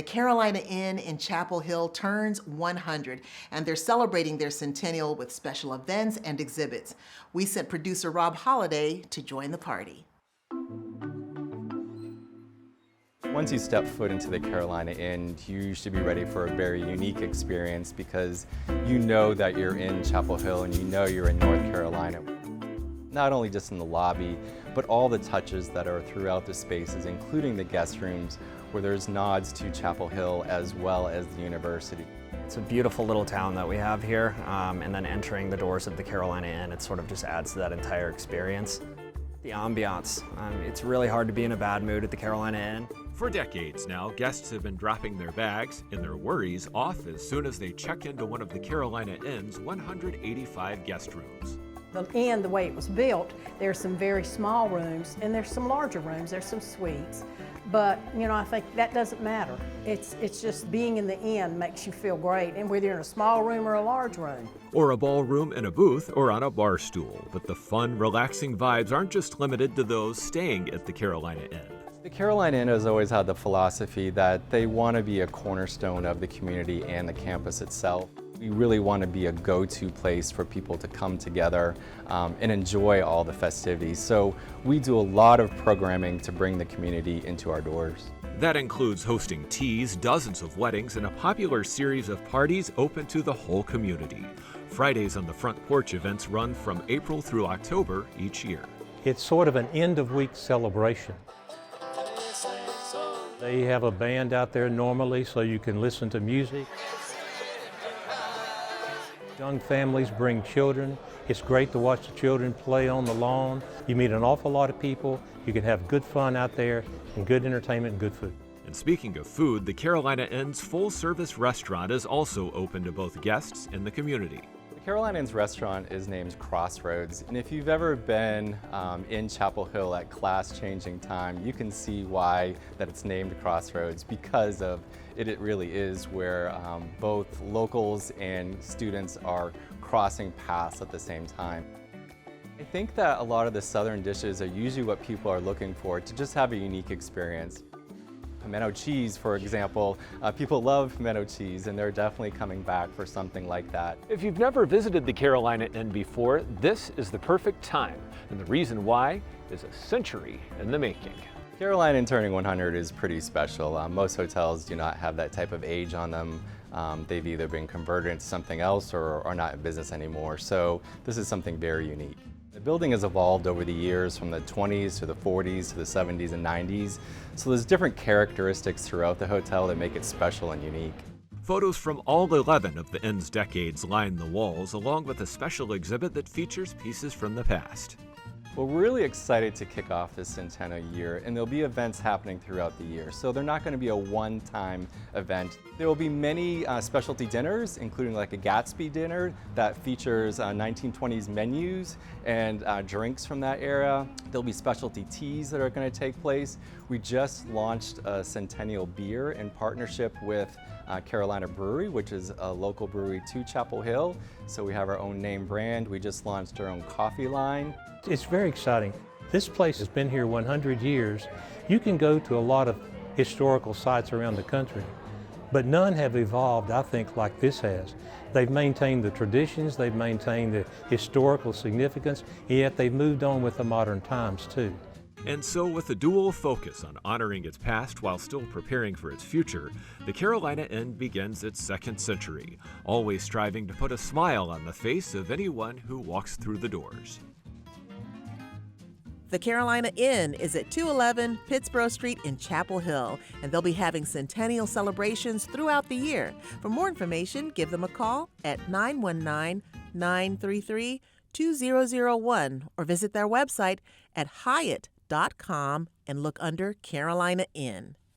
The Carolina Inn in Chapel Hill turns 100, and they're celebrating their centennial with special events and exhibits. We sent producer Rob Holliday to join the party. Once you step foot into the Carolina Inn, you should be ready for a very unique experience because you know that you're in Chapel Hill and you know you're in North Carolina. Not only just in the lobby, but all the touches that are throughout the spaces, including the guest rooms, where there's nods to Chapel Hill as well as the university. It's a beautiful little town that we have here, and then entering the doors of the Carolina Inn, it sort of just adds to that entire experience. The ambiance, it's really hard to be in a bad mood at the Carolina Inn. For decades now, guests have been dropping their bags and their worries off as soon as they check into one of the Carolina Inn's 185 guest rooms. The inn, the way it was built, there's some very small rooms and there's some larger rooms, there's some suites. But, you know, I think that doesn't matter. It's just being in the inn makes you feel great, and whether you're in a small room or a large room. Or a ballroom in a booth or on a bar stool. But the fun, relaxing vibes aren't just limited to those staying at the Carolina Inn. The Carolina Inn has always had the philosophy that they want to be a cornerstone of the community and the campus itself. We really want to be a go-to place for people to come together and enjoy all the festivities. So we do a lot of programming to bring the community into our doors. That includes hosting teas, dozens of weddings, and a popular series of parties open to the whole community. Fridays on the Front Porch events run from April through October each year. It's sort of an end-of-week celebration. They have a band out there normally so you can listen to music. Young families bring children. It's great to watch the children play on the lawn. You meet an awful lot of people. You can have good fun out there and good entertainment and good food. And speaking of food, the Carolina Inn's full-service restaurant is also open to both guests and the community. The Carolina Inn's restaurant is named Crossroads, and if you've ever been in Chapel Hill at class-changing time, you can see why that it's named Crossroads, because of it really is where both locals and students are crossing paths at the same time. I think that a lot of the southern dishes are usually what people are looking for to just have a unique experience. Pimento cheese, for example, people love pimento cheese, and they're definitely coming back for something like that. If you've never visited the Carolina Inn before, this is the perfect time. And the reason why is a century in the making. Carolina Inn turning 100 is pretty special. Most hotels do not have that type of age on them. They've either been converted into something else or are not in business anymore. So this is something very unique. The building has evolved over the years from the 20s to the 40s to the 70s and 90s. So there's different characteristics throughout the hotel that make it special and unique. Photos from all 11 of the Inn's decades line the walls, along with a special exhibit that features pieces from the past. Well, we're really excited to kick off this centennial year, and there'll be events happening throughout the year. So they're not going to be a one-time event. There will be many specialty dinners, including like a Gatsby dinner that features 1920s menus and drinks from that era. There'll be specialty teas that are going to take place. We just launched a centennial beer in partnership with Carolina Brewery, which is a local brewery to Chapel Hill. So we have our own name brand. We just launched our own coffee line. It's very exciting. This place has been here 100 years. You can go to a lot of historical sites around the country, but none have evolved, I think, like this has. They've maintained the traditions, they've maintained the historical significance, yet they've moved on with the modern times too. And so, with a dual focus on honoring its past while still preparing for its future, the Carolina Inn begins its second century, always striving to put a smile on the face of anyone who walks through the doors. The Carolina Inn is at 211 Pittsboro Street in Chapel Hill, and they'll be having centennial celebrations throughout the year. For more information, give them a call at 919-933-2001 or visit their website at hyatt.com and look under Carolina Inn.